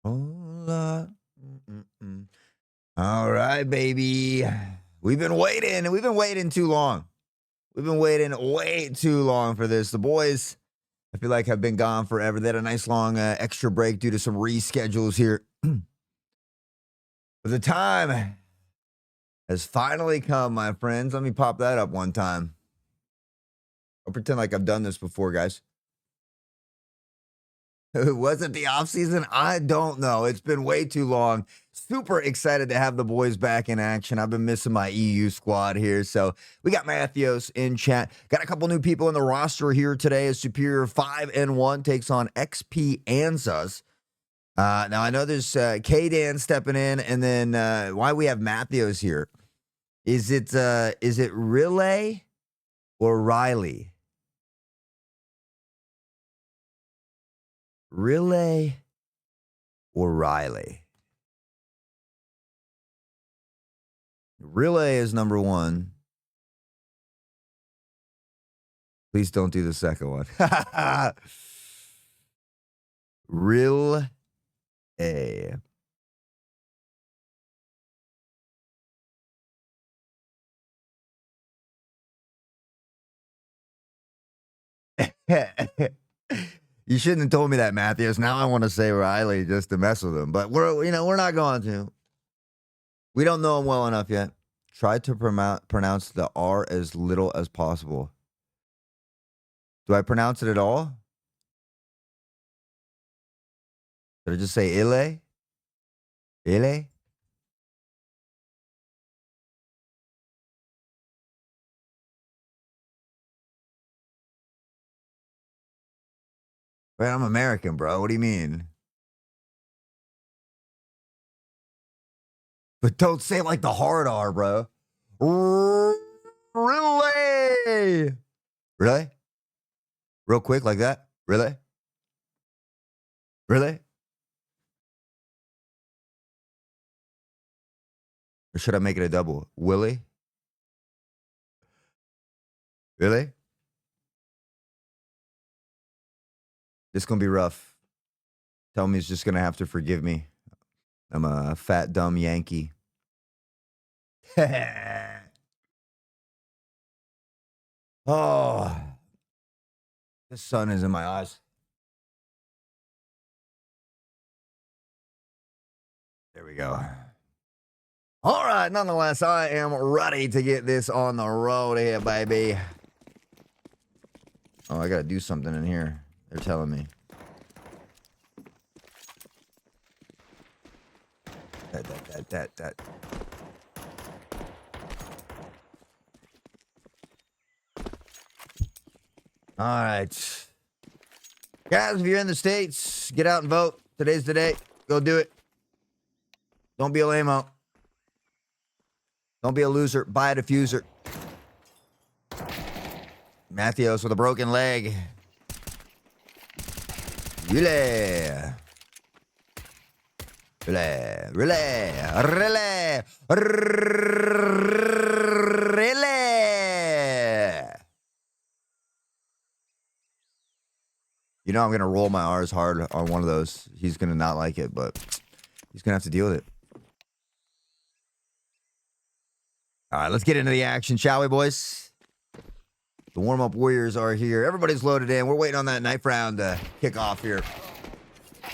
Hola. Mm-mm-mm. All right, baby. We've been waiting. We've been waiting too long. We've been waiting way too long for this. The boys, I feel like, have been gone forever. They had a nice long extra break due to some reschedules here. But the time has finally come, my friends. Let me pop that up one time. I'll pretend like I've done this before, guys. Was it the off season? I don't know. It's been way too long. Super excited to have the boys back in action. I've been missing my EU squad here. So we got Matthews in chat. Got a couple new people in the roster here today as Superior 5-1 takes on XP Ansuz. Now I know there's K-Dan stepping in, and then why we have Matthews here. Is it Relay or Riley? Relay or Riley? Relay is number one. Please don't do the second one. Relay. You shouldn't have told me that, Matthews. Now I want to say Riley just to mess with him, but we're not going to. We don't know him well enough yet. Try to pronounce the R as little as possible. Do I pronounce it at all? Did I just say Ile? Ile? Wait, I'm American, bro. What do you mean? But don't say it like the hard R, bro. Really? Really? Real quick like that? Really? Really? Or should I make it a double? Willie? Really? This is going to be rough. Tell me he's just going to have to forgive me. I'm a fat, dumb Yankee. Oh, the sun is in my eyes. There we go. All right, nonetheless, I am ready to get this on the road here, baby. Oh, I got to do something in here. They're telling me. That. All right. Guys, if you're in the States, get out and vote. Today's the day. Go do it. Don't be a lame-o. Don't be a loser. Buy a diffuser. Matthews with a broken leg. Relay. Relay. Relay. Relay. Relay. You know I'm going to roll my R's hard on one of those. He's going to not like it, but he's going to have to deal with it. All right, let's get into the action, shall we, boys? The warm-up warriors are here. Everybody's loaded in. We're waiting on that knife round to kick off here. I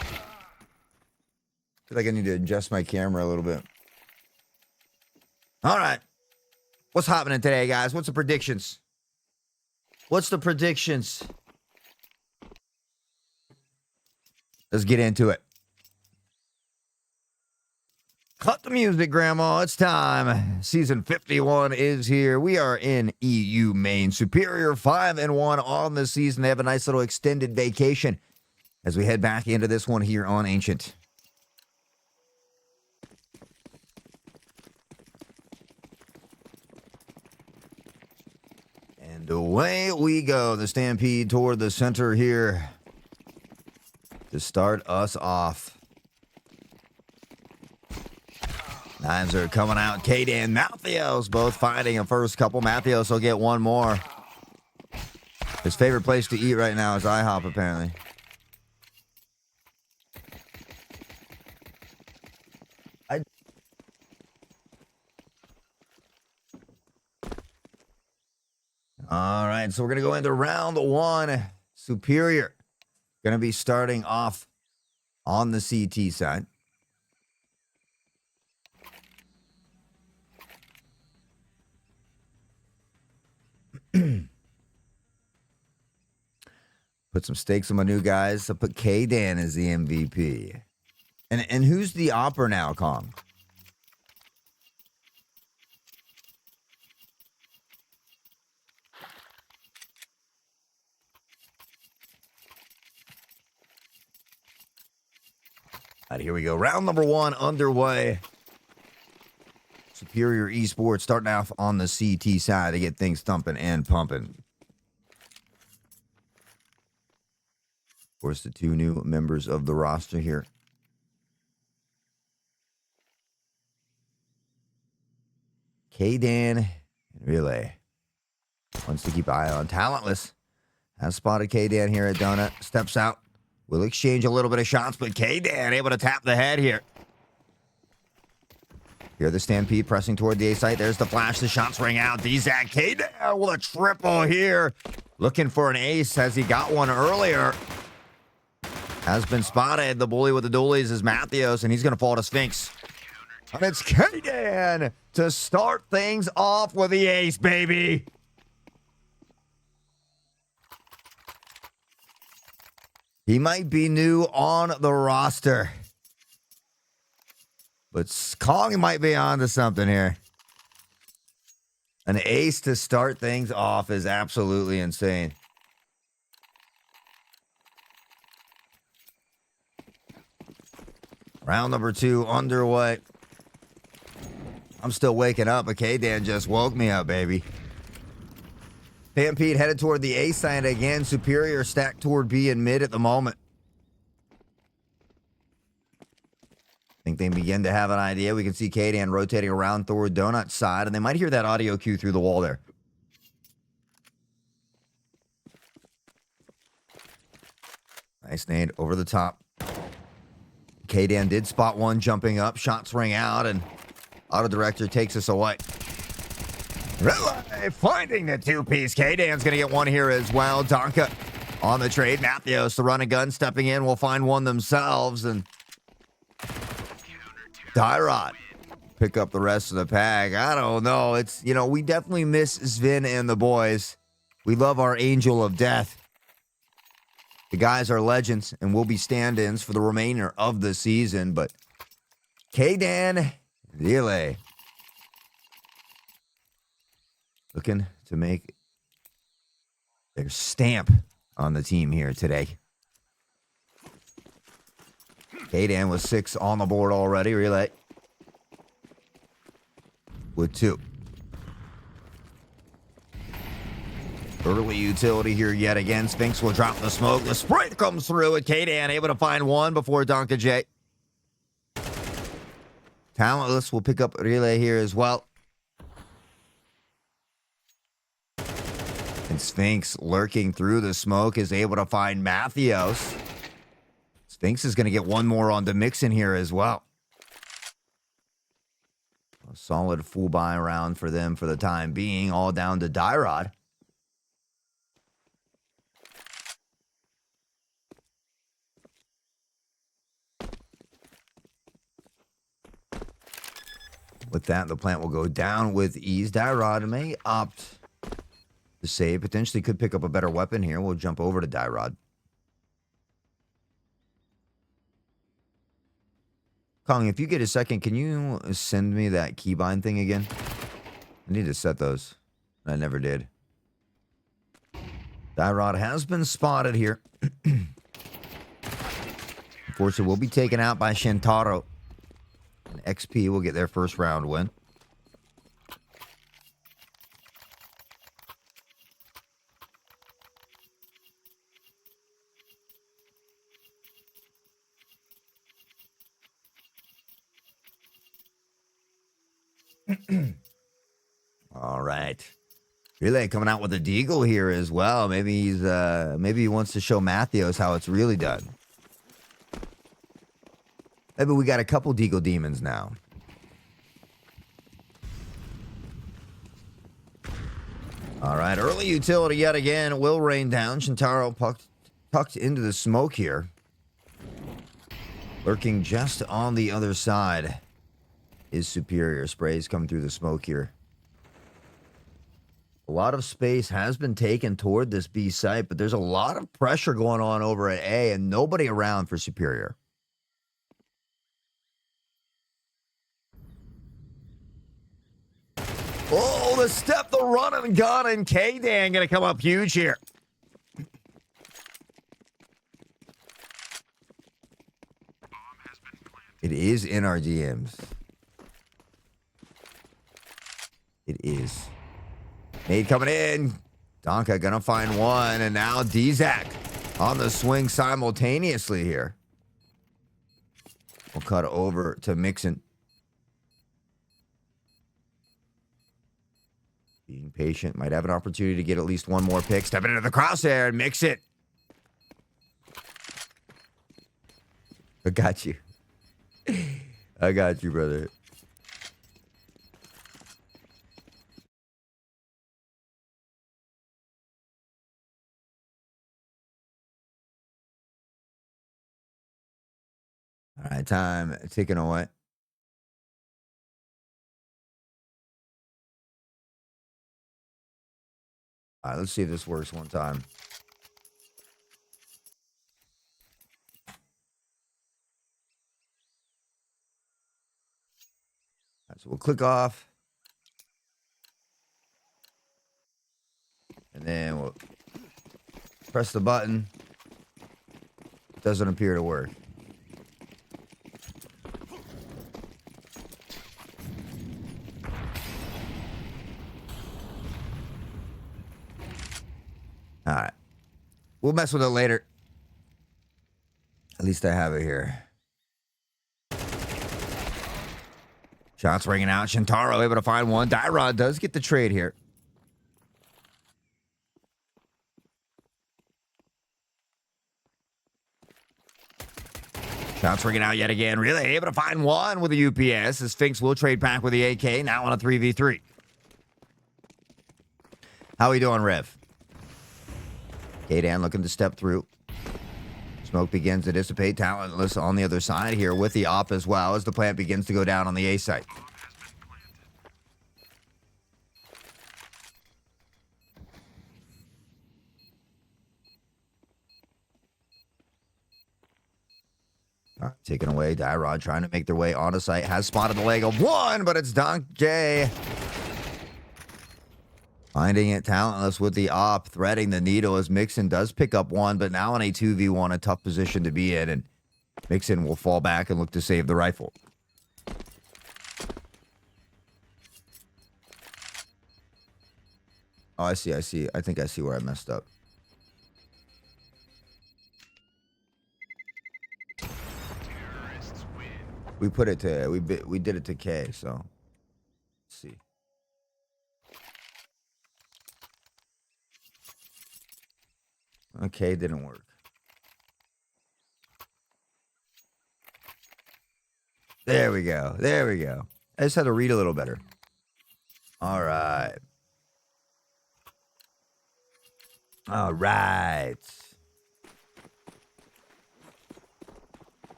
feel like I need to adjust my camera a little bit. All right. What's happening today, guys? What's the predictions? What's the predictions? Let's get into it. Cut the music, Grandma. It's time. Season 51 is here. We are in EU main. Superior 5-1 on the season. They have a nice little extended vacation as we head back into this one here on Ancient. And away we go. The stampede toward the center here to start us off. Knives are coming out. Katie and Matthews both fighting a first couple. Matthews will get one more. His favorite place to eat right now is IHOP, apparently. All right, so we're going to go into round one. Superior going to be starting off on the CT side. Put some stakes on my new guys. I'll put K-Dan as the MVP. And who's the opera now, Kong? All right, here we go. Round number one underway. Superior Esports starting off on the CT side to get things thumping and pumping. Of course, the two new members of the roster here. K-Dan and Relay. Wants to keep an eye on Talentless. Has spotted K-Dan here at Donut. Steps out. Will exchange a little bit of shots, but K-Dan able to tap the head here. Here the Stampede pressing toward the A site. There's the flash. The shots ring out. D-Zack K-Dan with a triple here. Looking for an ace as he got one earlier. Has been spotted. The bully with the dualies is Matthews, and he's going to fall to Sphinx. And it's K-Dan to start things off with the ace, baby. He might be new on the roster. But Kong might be onto something here. An ace to start things off is absolutely insane. Round number two underway. I'm still waking up, but K-Dan just woke me up, baby. Stampede headed toward the A side again. Superior stacked toward B and mid at the moment. I think they begin to have an idea. We can see K-Dan rotating around toward Donut side, and they might hear that audio cue through the wall there. Nice nade over the top. K-Dan did spot one jumping up. Shots ring out, and Auto Director takes us away. Relay finding the two-piece. K-Dan's going to get one here as well. Donka on the trade. Matthews, the run and gun, stepping in, will find one themselves. And Dyrod pick up the rest of the pack. I don't know. It's, you know, we definitely miss Sven and the boys. We love our Angel of Death. The guys are legends and will be stand-ins for the remainder of the season. But K-Dan, Relay, looking to make their stamp on the team here today. K-Dan with 6 on the board already. Relay with 2. Early utility here yet again. Sphinx will drop the smoke. The sprite comes through with K-Dan able to find one before Donka J. Talentless will pick up Relay here as well. And Sphinx, lurking through the smoke, is able to find Matthews. Sphinx is going to get one more on the mix-in here as well. A solid full buy round for them for the time being, all down to Dyrod. With that, the plant will go down with ease. Dyrod may opt to save. Potentially could pick up a better weapon here. We'll jump over to Dyrod. Kong, if you get a second, can you send me that keybind thing again? I need to set those. I never did. Dyrod has been spotted here. Unfortunately, will be taken out by Shintaro. And XP will get their first round win. All right. Relay coming out with a deagle here as well. Maybe he's maybe he wants to show Matthews how it's really done. Maybe we got a couple deagle demons now. All right, early utility yet again. It will rain down. Shintaro tucked into the smoke here. Lurking just on the other side is Superior. Sprays come through the smoke here. A lot of space has been taken toward this B site, but there's a lot of pressure going on over at A and nobody around for Superior. Oh, the step, the run and gun, and K-Dan going to come up huge here. It is in our DMs. It is. Nade coming in. Donka going to find one, and now Dzak on the swing simultaneously here. We'll cut over to Mixon. Being patient, might have an opportunity to get at least one more pick. Stepping into the crosshair and mix it. I got you. I got you, brother. All right, time ticking away. All right, let's see if this works one time. All right, so we'll click off. And then we'll press the button. It doesn't appear to work. All right. We'll mess with it later. At least I have it here. Shots ringing out. Shintaro able to find one. Dyrod does get the trade here. Shots ringing out yet again. Really able to find one with the UPS. As Sphinx will trade back with the AK. Now on a 3v3. How we doing, Rev? K-Dan looking to step through. Smoke begins to dissipate. Talentless on the other side here with the op as well as the plant begins to go down on the A site. All right, taken away. Dyrod trying to make their way onto site. Has spotted the leg of one, but it's Donk J. Finding it talentless with the op, threading the needle as Mixon does pick up one, but now in a 2v1, a tough position to be in, and Mixon will fall back and look to save the rifle. Oh, I see. I think I see where I messed up. We put it to, we did it to K, so let's see. Okay, didn't work. There we go. There we go. I just had to read a little better. All right. All right.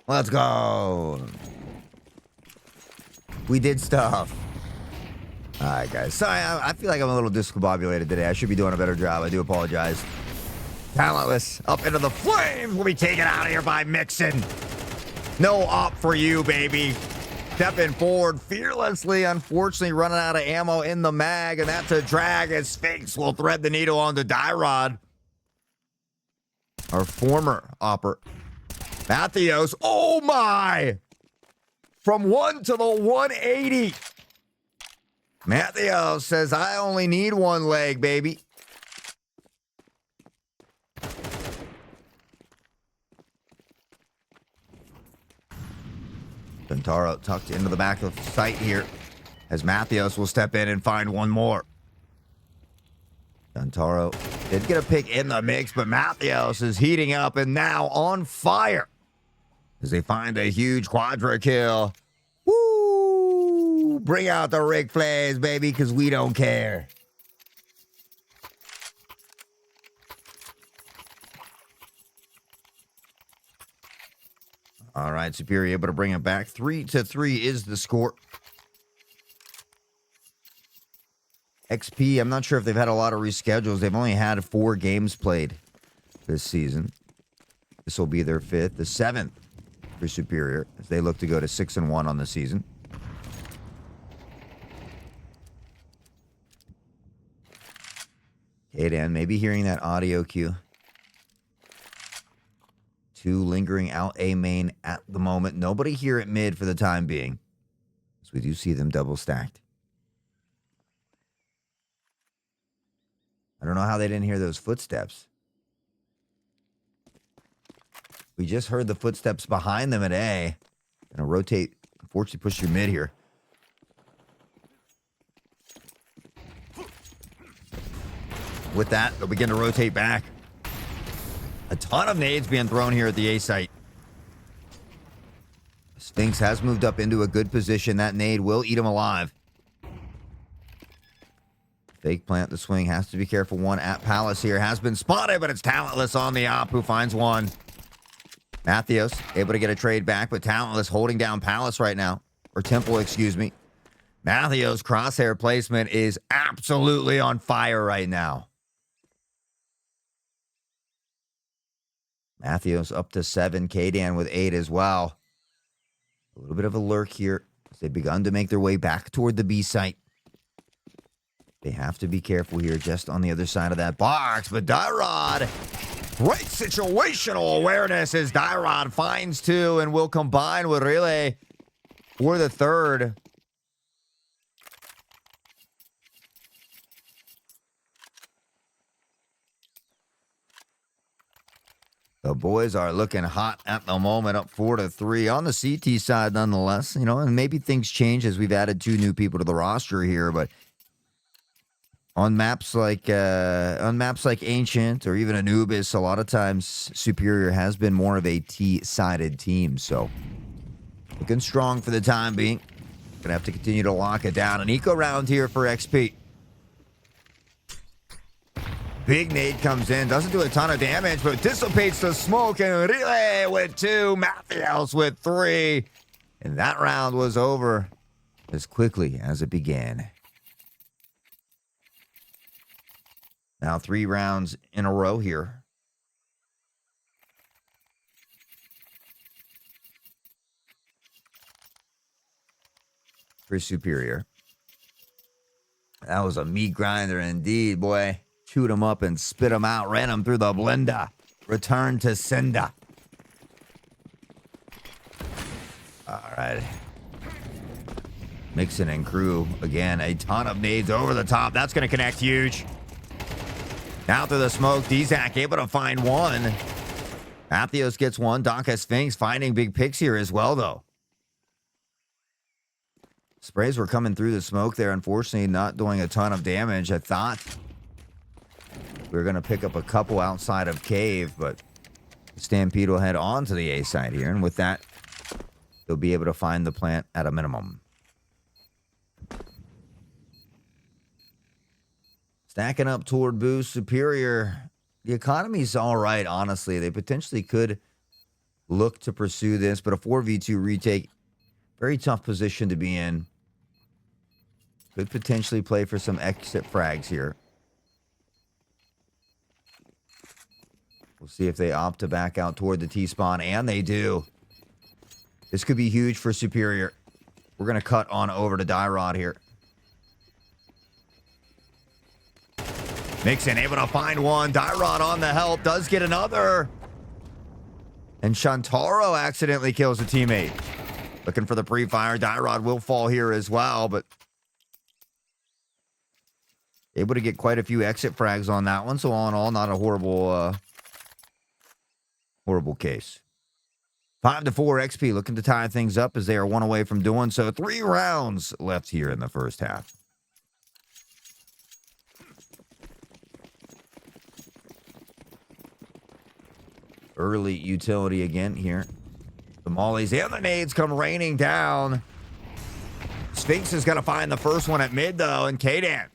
Let's go. We did stuff. All right, guys. Sorry, I feel like I'm a little discombobulated today. I should be doing a better job. I do apologize. Talentless up into the flames will be taken out of here by Mixon. No op for you, baby. Stepping forward fearlessly, unfortunately running out of ammo in the mag, and that's a drag as Sphinx will thread the needle onto Dyrod. Our former opper. Mathios, oh my! From 1 to the 180. Mathios says, I only need one leg, baby. Shintaro tucked into the back of the site here as Mathios will step in and find one more. Shintaro did get a pick in the mix, but Mathios is heating up and now on fire as they find a huge quadra kill. Woo! Bring out the Ric Flairs, baby, because we don't care. All right, Superior able to bring it back. 3-3 is the score. XP, I'm not sure if they've had a lot of reschedules. They've only had 4 games played this season. This will be their 5th, the 7th for Superior, as they look to go to 6-1 on the season. Hey, Dan, maybe hearing that audio cue. 2 lingering out A main at the moment. Nobody here at mid for the time being, as we do see them double stacked. I don't know how they didn't hear those footsteps. We just heard the footsteps behind them at A. Gonna rotate. Unfortunately, push your mid here. With that, they'll begin to rotate back. A ton of nades being thrown here at the A site. Sphinx has moved up into a good position. That nade will eat him alive. Fake plant the swing. Has to be careful. One at Palace here. Has been spotted, but it's Talentless on the op who finds one. Mattheos able to get a trade back, but Talentless holding down Palace right now. Or Temple, excuse me. Mattheos' crosshair placement is absolutely on fire right now. Mattheos up to 7. K-Dan with 8 as well. A little bit of a lurk here as they've begun to make their way back toward the B site. They have to be careful here just on the other side of that box. But Dyrod, great situational awareness as Dyrod finds 2 and will combine with Relay for the 3rd. The boys are looking hot at the moment, up 4-3 on the CT side nonetheless. You know, and maybe things change as we've added 2 new people to the roster here, but on maps like Ancient or even Anubis, a lot of times Superior has been more of a T-sided team. So looking strong for the time being. Gonna have to continue to lock it down. An eco round here for XP. Big nade comes in, doesn't do a ton of damage, but dissipates the smoke, and Relay with 2, Mattheos with 3. And that round was over as quickly as it began. Now 3 rounds in a row here. For Superior. That was a meat grinder indeed, boy. Chewed him up and spit him out. Ran him through the blender. Return to sender. All right. Mixon and crew. Again, a ton of nades over the top. That's going to connect huge. Now through the smoke. Dzak able to find 1. Mattheos gets 1. Donka Sphinx finding big picks here as well, though. Sprays were coming through the smoke there. Unfortunately, not doing a ton of damage. I thought we were going to pick up a couple outside of Cave, but Stampede will head on to the A side here. And with that, they'll be able to find the plant at a minimum. Stacking up toward boost. Superior. The economy's all right, honestly. They potentially could look to pursue this, but a 4v2 retake, very tough position to be in. Could potentially play for some exit frags here. We'll see if they opt to back out toward the T-spawn, and they do. This could be huge for Superior. We're going to cut on over to Dyrod here. Mixon able to find 1. Dyrod on the help. Does get another. And Shantaro accidentally kills a teammate. Looking for the pre-fire. Dyrod will fall here as well, but able to get quite a few exit frags on that one. So all in all, not a horrible case. 5-4 XP looking to tie things up as they are 1 away from doing so. 3 rounds left here in the first half. Early utility again here. The mollies and the nades come raining down. Sphinx is going to find the first one at mid, though, and K-Dan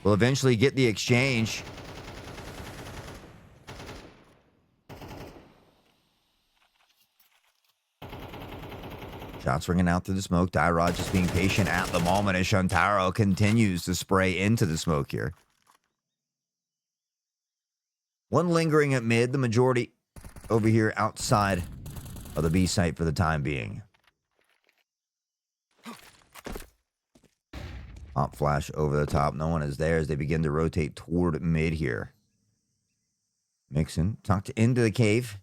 will eventually get the exchange. Shots ringing out through the smoke. Dyrod just being patient at the moment as Shantaro continues to spray into the smoke here. One lingering at mid, the majority over here outside of the B site for the time being. Pop flash over the top. No one is there as they begin to rotate toward mid here. Mixon tucked into the cave.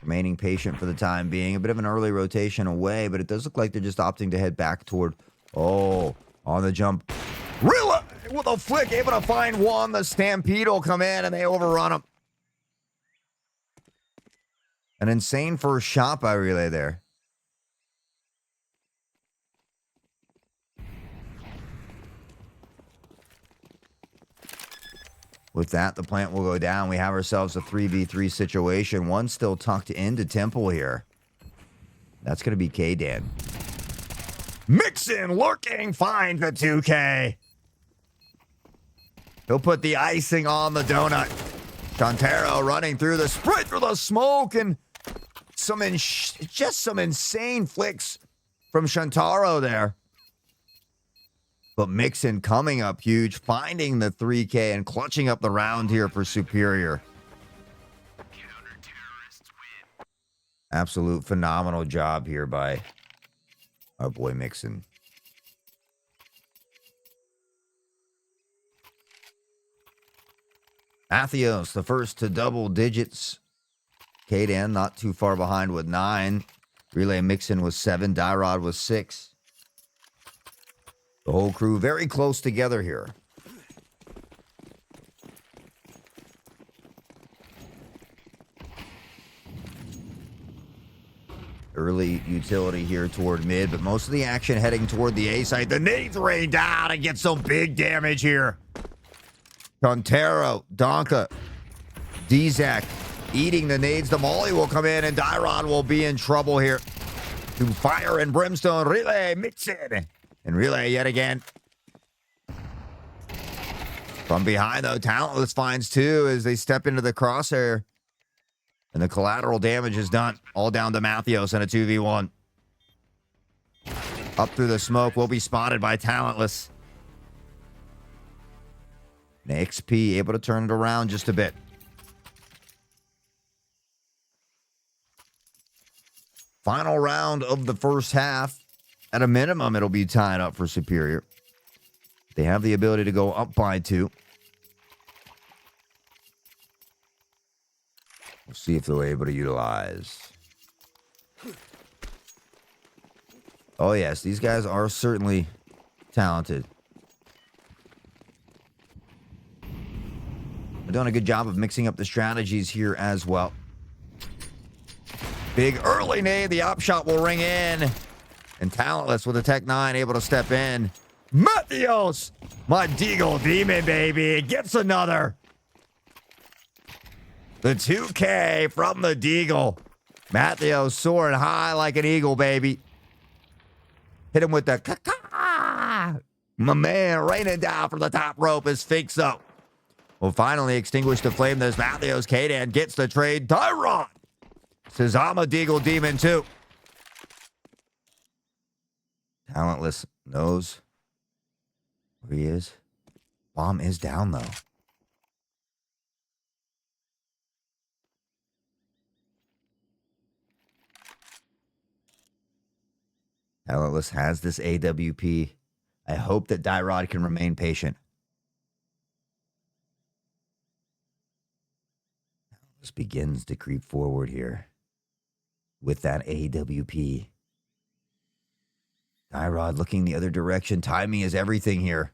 Remaining patient for the time being. A bit of an early rotation away, but it does look like they're just opting to head back toward... Oh, on the jump. Really? With a flick, able to find one. The Stampede will come in, and they overrun him. An insane first shot by Relay there. With that, the plant will go down. We have ourselves a 3v3 situation. One still tucked into Temple here. That's going to be K-Dan. Mixon lurking, find the 2K. He'll put the icing on the donut. Shantaro running through the sprint through the smoke and just some insane flicks from Shantaro there. But Mixon coming up huge, finding the 3K and clutching up the round here for Superior. Absolute phenomenal job here by our boy Mixon. Atheos, the first to double digits. K-Dan not too far behind with 9. Relay Mixon was 7. Dyrod was 6. The whole crew very close together here. Early utility here toward mid, but most of the action heading toward the A side. The nades rain down and get some big damage here. Contero, Donka, Dzak eating the nades. The Molly will come in and Dyrod will be in trouble here. To fire and brimstone. Relay Mixon. And Relay yet again. From behind, though, Talentless finds 2 as they step into the crosshair. And the collateral damage is done. All down to Matthews in a 2v1. Up through the smoke will be spotted by Talentless. And XP able to turn it around just a bit. Final round of the first half. At a minimum, it'll be tied up for Superior. They have the ability to go up by 2. We'll see if they're able to utilize. Oh, yes. These guys are certainly talented. They're doing a good job of mixing up the strategies here as well. Big early nade. The op shot will ring in. And Talentless with a Tech 9 able to step in. Matthews! My Deagle Demon, baby. Gets another. The 2K from the Deagle. Matthews soaring high like an eagle, baby. Hit him with the caca. My man raining down from the top rope is Finxo. Will finally extinguish the flame. This Matthews. K-Dan gets the trade. Tyron says, I'm a Deagle Demon too. Talentless knows where he is. Bomb is down, though. Talentless has this AWP. I hope that Dyrod can remain patient. Talentless begins to creep forward here with that AWP. Dyrod looking the other direction. Timing is everything here.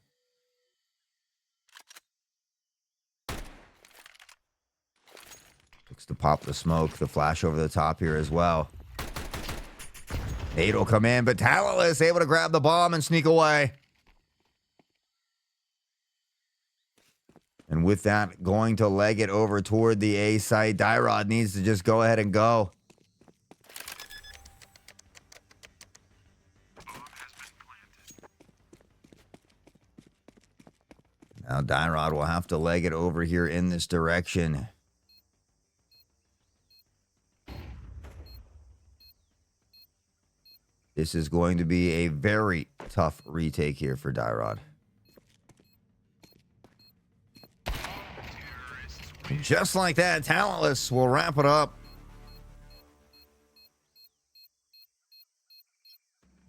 Looks to pop the smoke. The flash over the top here as well. Nade will come in, but Talentless able to grab the bomb and sneak away. And with that, going to leg it over toward the A site. Dyrod needs to just go ahead and go. Now Dyrod will have to leg it over here in this direction. This is going to be a very tough retake here for Dyrod. Just like that, Talentless will wrap it up.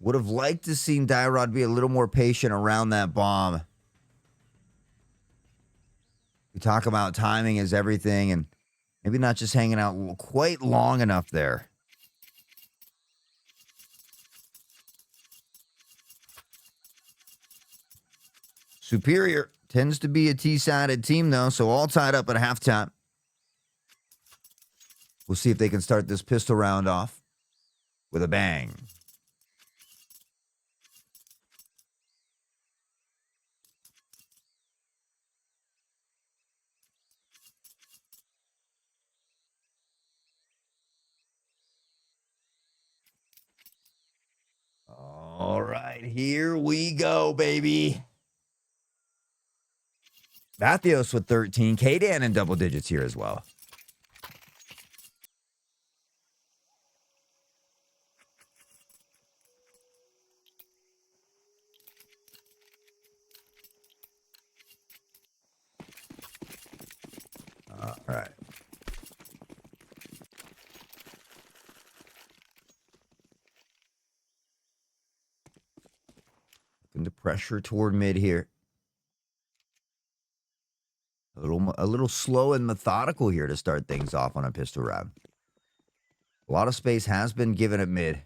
Would have liked to seen Dyrod be a little more patient around that bomb. We talk about timing is everything, and maybe not just hanging out quite long enough there. Superior tends to be a T-sided team, though, so all tied up at halftime. We'll see if they can start this pistol round off with a bang. All right, here we go, baby. Vathios with 13. K-Dan in double digits here as well. All right. Looking to pressure toward mid here. A little slow and methodical here to start things off on a pistol round. A lot of space has been given at mid.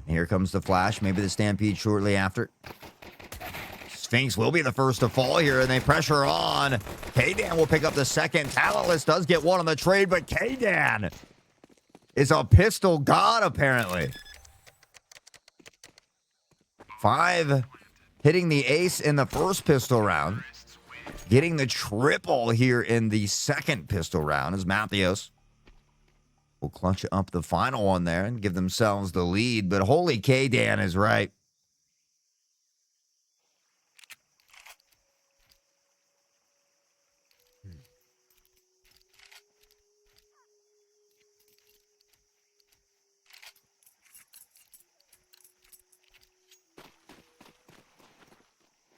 Here comes the flash. Maybe the stampede shortly after. Sphinx will be the first to fall here, and they pressure on. K-Dan will pick up the second. Talentless does get one on the trade, but K-Dan is a pistol god, apparently. 5 hitting the ace in the first pistol round. Getting the triple here in the second pistol round as Mathios will clutch up the final one there and give themselves the lead. But holy K-Dan is right.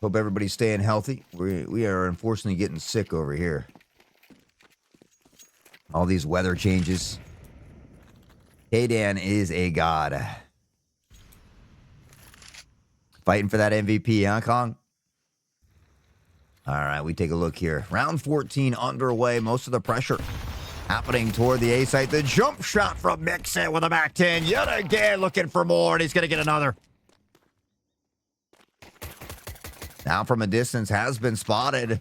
Hope everybody's staying healthy. We are unfortunately getting sick over here. All these weather changes. K-Dan is a god. Fighting for that MVP, huh, Kong? All right, we take a look here. Round 14 underway. Most of the pressure happening toward the A site. The jump shot from Mixit with a back 10. Yet again looking for more, and he's going to get another. Now from a distance has been spotted.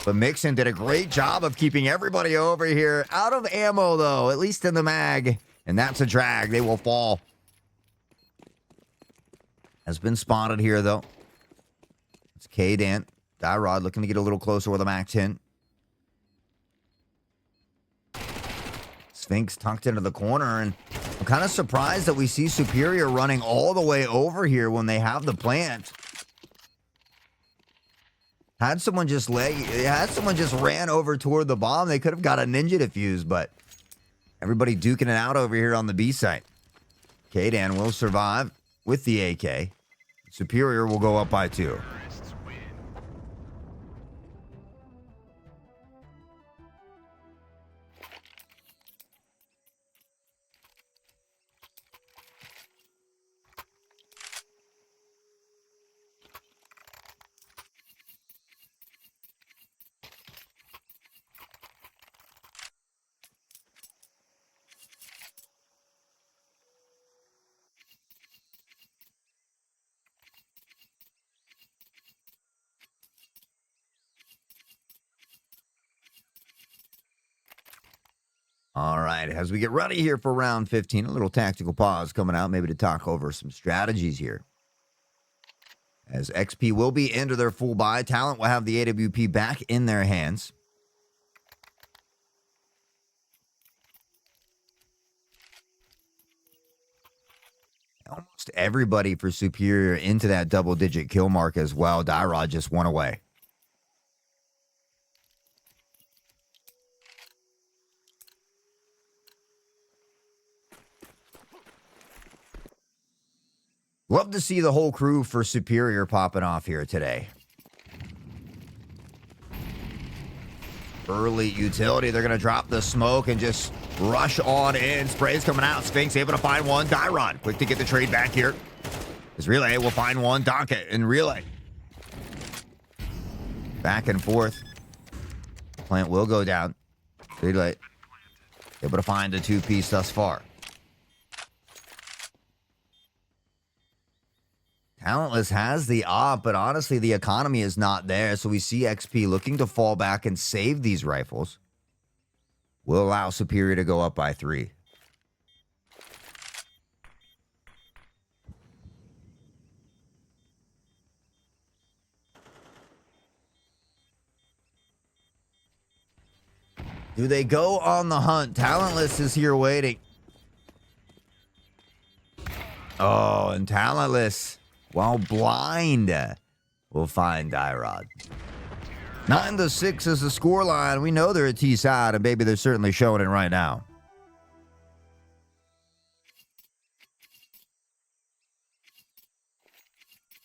But Mixon did a great job of keeping everybody over here. Out of ammo, though, at least in the mag. And that's a drag. They will fall. Has been spotted here, though. It's K-Dan. Dyrod looking to get a little closer with a Mac 10. Sphinx tucked into the corner. And I'm kind of surprised that we see Superior running all the way over here when they have the plant. Had someone just ran over toward the bomb, they could have got a ninja defuse, but everybody duking it out over here on the B site. K-Dan will survive with the AK. Superior will go up by 2. All right, as we get ready here for round 15, a little tactical pause coming out, maybe to talk over some strategies here. As XP will be into their full buy, Talent will have the AWP back in their hands. Almost everybody for Superior into that double-digit kill mark as well. Dyrod just one away. Love to see the whole crew for Superior popping off here today. Early utility. They're going to drop the smoke and just rush on in. Spray's coming out. Sphinx able to find one. Dyrod quick to get the trade back here. His Relay will find one. Donka and Relay. Back and forth. Plant will go down. Relay able to find the two-piece thus far. Talentless has the op, but honestly, the economy is not there. So we see XP looking to fall back and save these rifles. Will allow Superior to go up by 3. Do they go on the hunt? Talentless is here waiting. Oh, and Talentless, while blind, will find Dyrod. 9-6 is the scoreline. We know they're a T side, and baby, they're certainly showing it right now.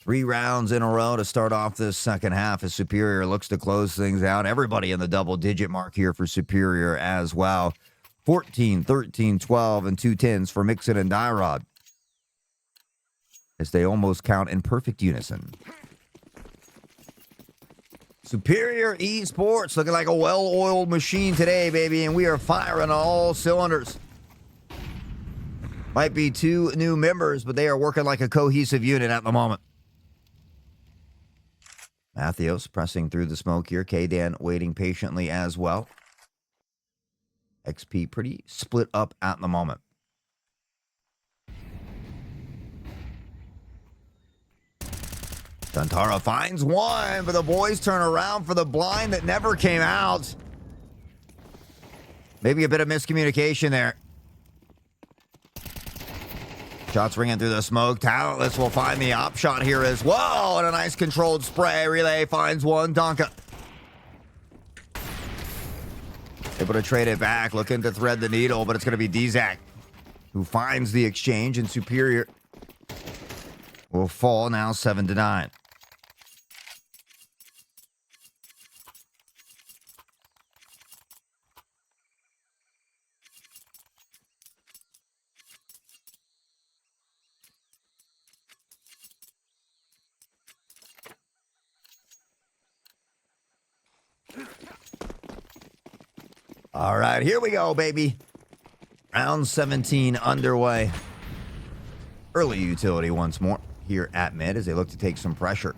Three rounds in a row to start off this second half as Superior looks to close things out. Everybody in the double-digit mark here for Superior as well. 14, 13, 12, and 2 10s for Mixon and Dyrod, as they almost count in perfect unison. Superior Esports looking like a well-oiled machine today, baby, and we are firing on all cylinders. Might be 2 new members, but they are working like a cohesive unit at the moment. Matthews pressing through the smoke here. K-Dan waiting patiently as well. XP pretty split up at the moment. Santara finds one, but the boys turn around for the blind that never came out. Maybe a bit of miscommunication there. Shots ringing through the smoke. Talentless will find the op shot here as well. And a nice controlled spray. Relay finds one. Donka able to trade it back. Looking to thread the needle, but it's going to be Dzak who finds the exchange, and Superior will fall now 7-9. All right, here we go, baby. Round 17 underway. Early utility once more here at mid as they look to take some pressure.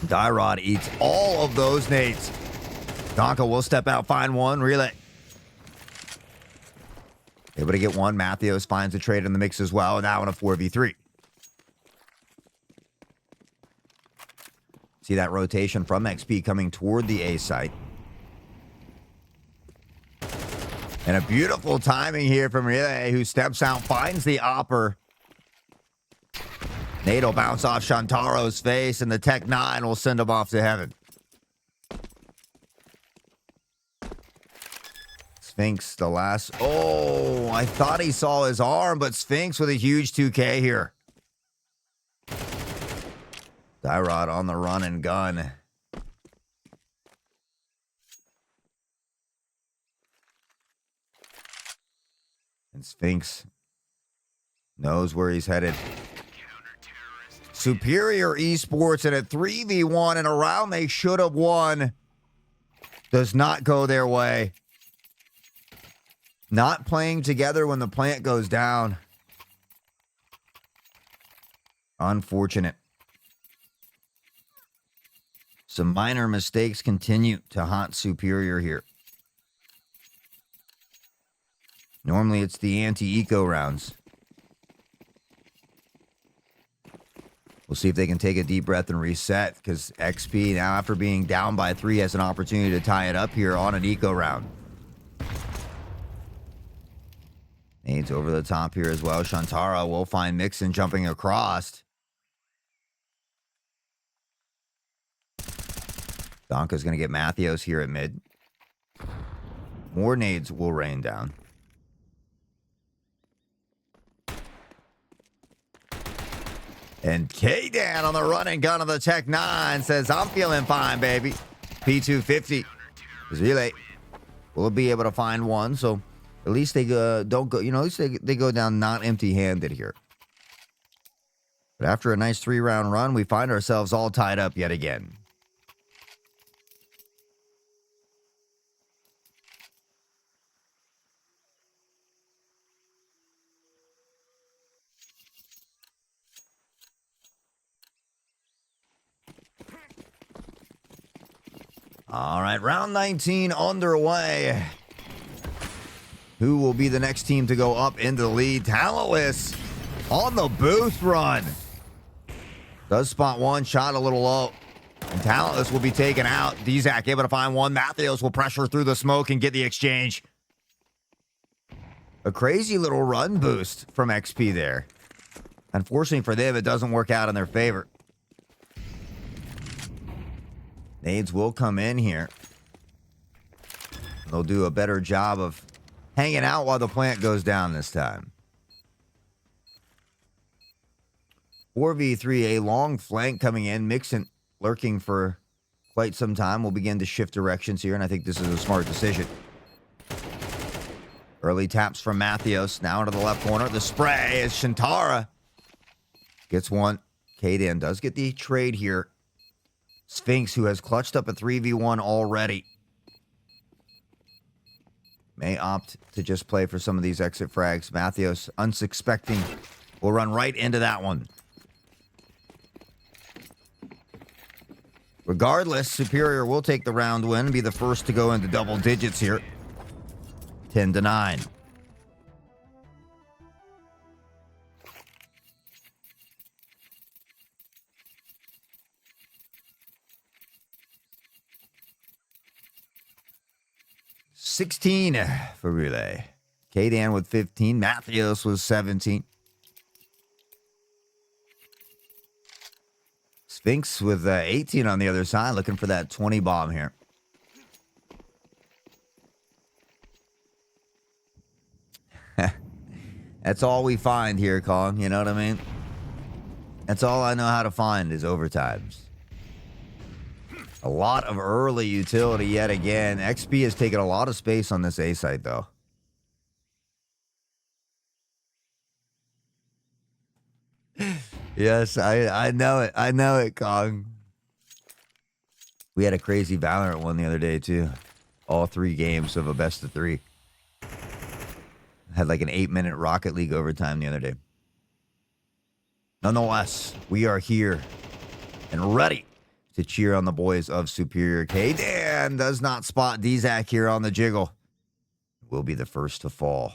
Dyrod eats all of those nades. Donka will step out, find one. Relay able to get one. Matthews finds a trade in the mix as well. Now in a 4v3. See that rotation from XP coming toward the A site. And a beautiful timing here from Relay, who steps out, finds the opper. Nate will bounce off Shantaro's face, and the Tech 9 will send him off to heaven. Sphinx, the last... Oh, I thought he saw his arm, but Sphinx with a huge 2K here. Dyrod on the run and gun. And Sphinx knows where he's headed. Superior Esports in a 3v1 in a round they should have won. Does not go their way. Not playing together when the plant goes down. Unfortunate. Some minor mistakes continue to haunt Superior here. Normally, it's the anti-eco rounds. We'll see if they can take a deep breath and reset, because XP, now after being down by 3, has an opportunity to tie it up here on an eco round. Nades over the top here as well. Shantara will find Mixon jumping across. Donka's going to get Matthews here at mid. More nades will rain down. And K-Dan on the run and gun of the Tech 9 says, I'm feeling fine, baby. P250 is relay. We'll be able to find one, so at least they don't go, at least they go down not empty-handed here. But after a nice 3-round run, we find ourselves all tied up yet again. All right, round 19 underway. Who will be the next team to go up into the lead? Talentless on the boost run. Does spot one, shot a little low. And Talentless will be taken out. Dzak able to find one. Matthews will pressure through the smoke and get the exchange. A crazy little run boost from XP there. Unfortunately for them, it doesn't work out in their favor. Nades will come in here. They'll do a better job of hanging out while the plant goes down this time. 4v3, a long flank coming in. Mixon lurking for quite some time. We'll begin to shift directions here, and I think this is a smart decision. Early taps from Matthews. Now into the left corner. The spray is Shintara. Gets one. K-Dan does get the trade here. Sphinx, who has clutched up a 3v1 already, may opt to just play for some of these exit frags. Matthews, unsuspecting, will run right into that one. Regardless, Superior will take the round win and be the first to go into double digits here. 10-9. $16 for relay. K-Dan with 15. Matthews was 17. Sphinx with 18 on the other side, looking for that 20 bomb here. That's all we find here, Kong. You know what I mean? That's all I know how to find is overtimes. A lot of early utility yet again. XP has taken a lot of space on this A site, though. Yes, I know it. I know it, Kong. We had a crazy Valorant one the other day, too. All 3 games of a best of 3. Had like an 8-minute Rocket League overtime the other day. Nonetheless, we are here and ready to cheer on the boys of Superior. K-Dan does not spot Dzak here on the jiggle. Will be the first to fall.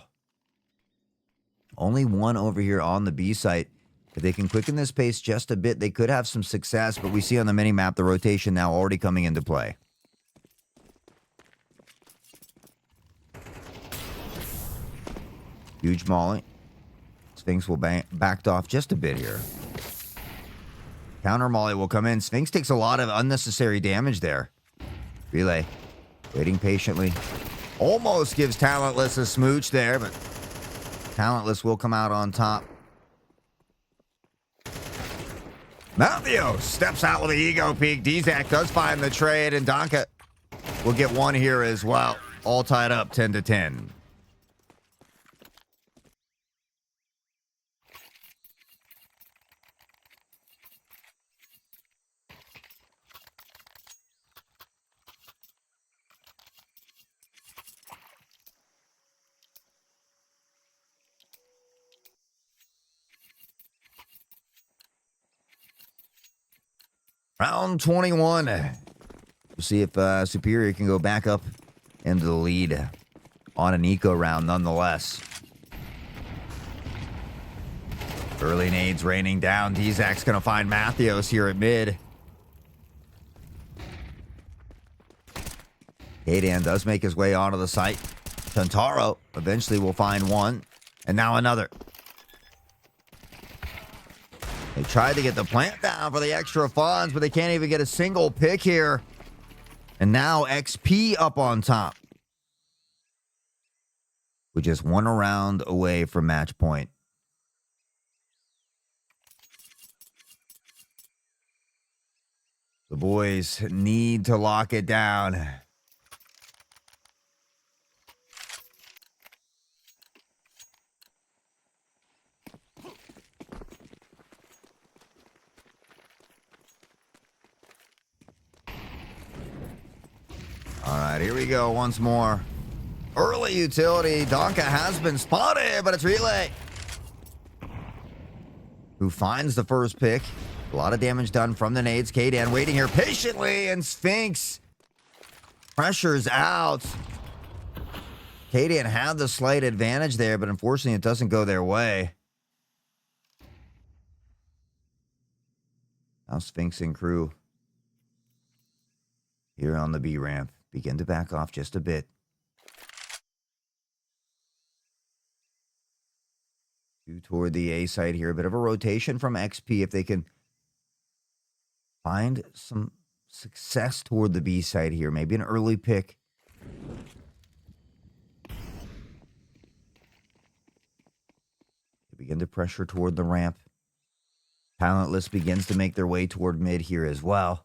Only one over here on the B site. If they can quicken this pace just a bit, they could have some success, but we see on the mini-map the rotation now already coming into play. Huge molly. Sphinx will backed off just a bit here. Counter molly will come in. Sphinx takes a lot of unnecessary damage there. Relay. Waiting patiently. Almost gives Talentless a smooch there, but Talentless will come out on top. Matthews steps out with the ego peak. Dzak does find the trade, and Donka will get one here as well. All tied up 10-10. Round 21. We'll see if Superior can go back up into the lead on an eco round nonetheless. Early nades raining down. Dzak's going to find Matthews here at mid. K-Dan does make his way onto the site. Tantaro eventually will find one. And now another. They tried to get the plant down for the extra funds, but they can't even get a single pick here. And now XP up on top. We're just one round away from match point. boys need to lock it down. All right, here we go once more. Early utility. Donka has been spotted, but it's Relay who finds the first pick. A lot of damage done from the nades. Kadan waiting here patiently, and Sphinx pressures out. Kadan had the slight advantage there, but unfortunately it doesn't go their way. Now Sphinx and crew here on the B ramp begin to back off just a bit. Toward the A side here. A bit of a rotation from XP if they can find some success toward the B side here. Maybe an early pick. They begin to pressure toward the ramp. Talentless begins to make their way toward mid here as well.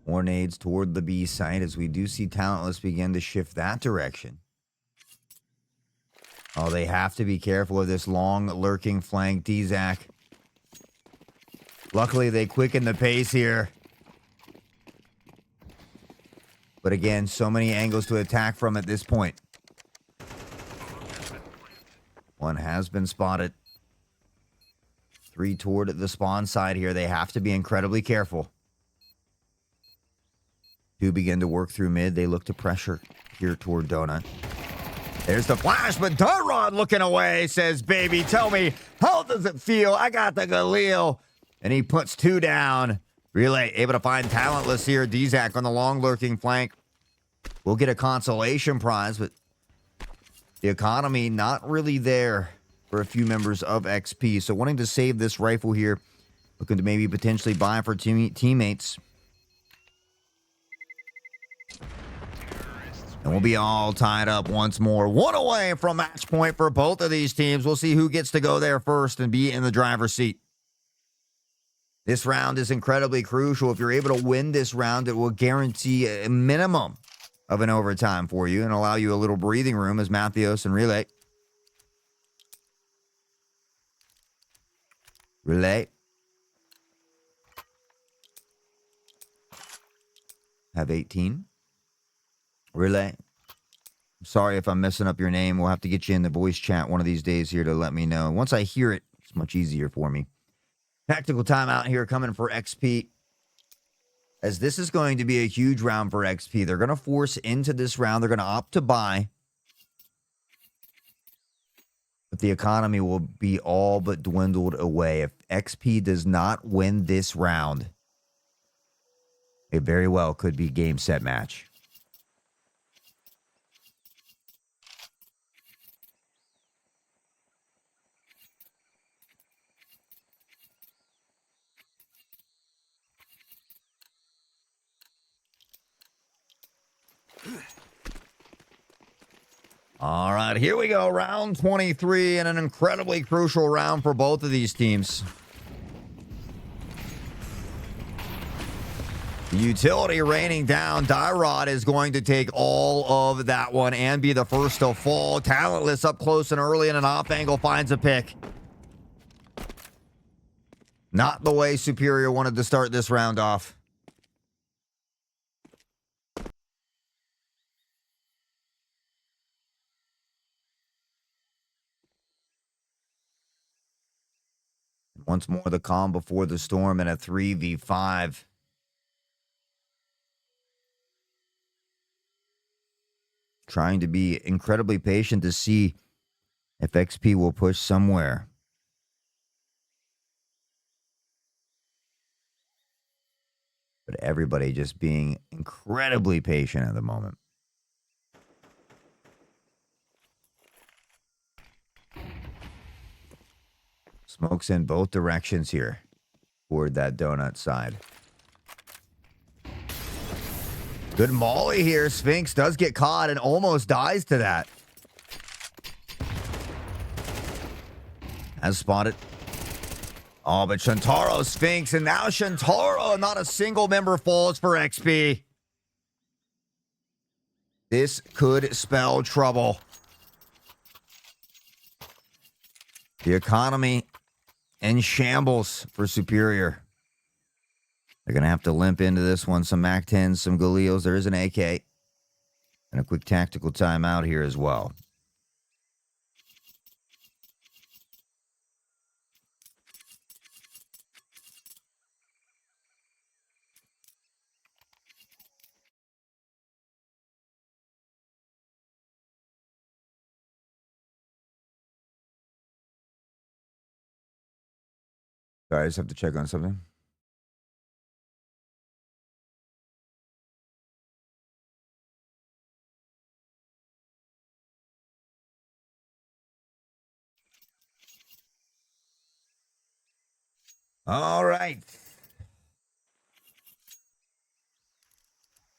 More nades toward the B side as we do see Talentless begin to shift that direction. Oh, they have to be careful of this long lurking flank. Dzak. Luckily, they quicken the pace here. But again, so many angles to attack from at this point. One has been spotted. 3 toward the spawn side here. They have to be incredibly careful. 2 begin to work through mid. They look to pressure here toward Donut. There's the flash, but Darrod looking away, says, baby, tell me, how does it feel? I got the Galil. And he puts 2 down. Relay able to find Talentless here. Dzak on the long lurking flank. We'll get a consolation prize, but the economy not really there for a few members of XP. So wanting to save this rifle here. Looking to maybe potentially buy for teammates. And we'll be all tied up once more. 1 away from match point for both of these teams. We'll see who gets to go there first and be in the driver's seat. This round is incredibly crucial. If you're able to win this round, it will guarantee a minimum of an overtime for you and allow you a little breathing room as Mathios and Relay. Relay. Have 18. Relay. I'm sorry if I'm messing up your name. We'll have to get you in the voice chat one of these days here to let me know. Once I hear it, it's much easier for me. Tactical timeout here coming for XP. As this is going to be a huge round for XP. They're going to force into this round. They're going to opt to buy. But the economy will be all but dwindled away. If XP does not win this round, it very well could be game, set, match. All right, here we go. Round 23 and an incredibly crucial round for both of these teams. The utility raining down. Darrod is going to take all of that one and be the first to fall. Talentless up close and early in an off angle finds a pick. Not the way Superior wanted to start this round off. Once more, the calm before the storm in a 3v5. Trying to be incredibly patient to see if XP will push somewhere. But everybody just being incredibly patient at the moment. Smoke's in both directions here toward that donut side. Good molly here. Sphinx does get caught and almost dies to that. Has spotted. Oh, but Shantaro Sphinx, and now Shantaro, not a single member falls for XP. This could spell trouble. The economy in shambles for Superior. They're going to have to limp into this one. Some MAC-10s, some Galeos. There is an AK. And a quick tactical timeout here as well. Sorry, I just have to check on something. All right.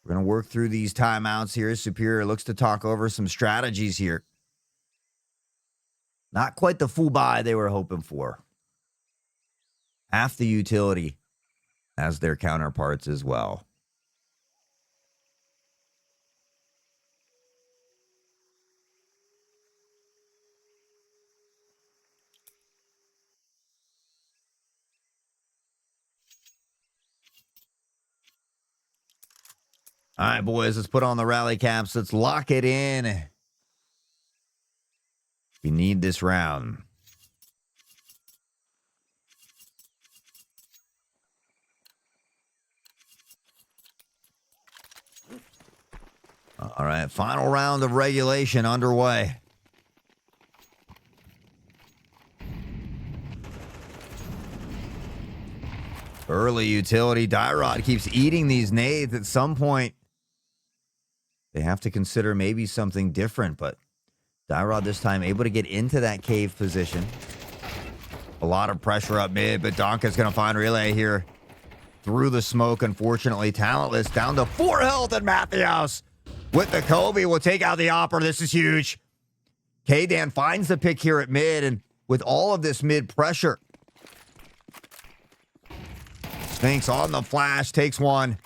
We're going to work through these timeouts here. Superior looks to talk over some strategies here. Not quite the full buy they were hoping for. Half the utility as their counterparts as well. All right, boys, let's put on the rally caps. Let's lock it in. We need this round. All right, final round of regulation underway. Early utility. Dyrod keeps eating these nades. At some point, they have to consider maybe something different, but Dyrod this time able to get into that cave position. A lot of pressure up mid, but Donka's going to find Relay here through the smoke. Unfortunately, Talentless down to 4 health, and Mathios with the Kobe will take out the Opera. This is huge. K-Dan finds the pick here at mid, and with all of this mid pressure, Sphinx on the flash, takes one.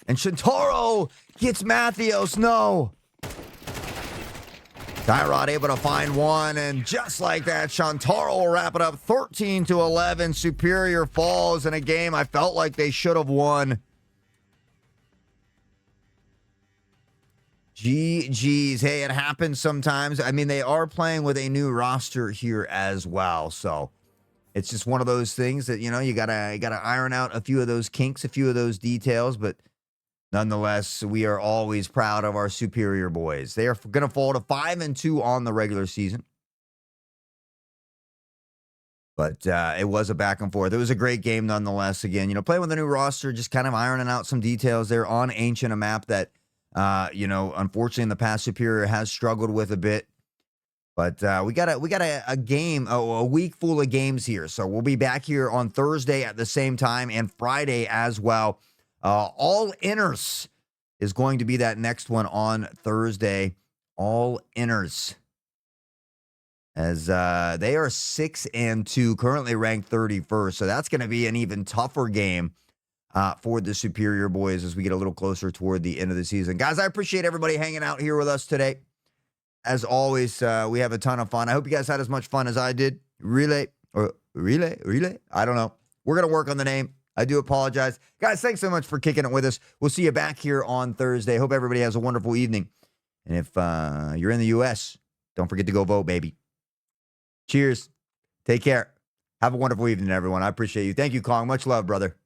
And Shintaro gets Mathios. No. Dyrod able to find one, and just like that, Shantaro will wrap it up 13-11. Superior falls in a game I felt like they should have won. GG's. Hey, it happens sometimes. I mean, they are playing with a new roster here as well, so it's just one of those things that, you know, you gotta iron out a few of those kinks, a few of those details, but nonetheless, we are always proud of our Superior boys. They are going to fall to 5-2 on the regular season. But it was a back and forth. It was a great game nonetheless. Again, you know, playing with a new roster, just kind of ironing out some details there on Ancient, a map that, you know, unfortunately in the past Superior has struggled with a bit. But we got a game, a week full of games here. So we'll be back here on Thursday at the same time and Friday as well. All Inners is going to be that next one on Thursday. All Inners. As they are 6-2, currently ranked 31st. So that's going to be an even tougher game for the Superior boys as we get a little closer toward the end of the season. Guys, I appreciate everybody hanging out here with us today. As always, we have a ton of fun. I hope you guys had as much fun as I did. Relay? I don't know. We're going to work on the name. I do apologize. Guys, thanks so much for kicking it with us. We'll see you back here on Thursday. Hope everybody has a wonderful evening. And if you're in the U.S., don't forget to go vote, baby. Cheers. Take care. Have a wonderful evening, everyone. I appreciate you. Thank you, Kong. Much love, brother.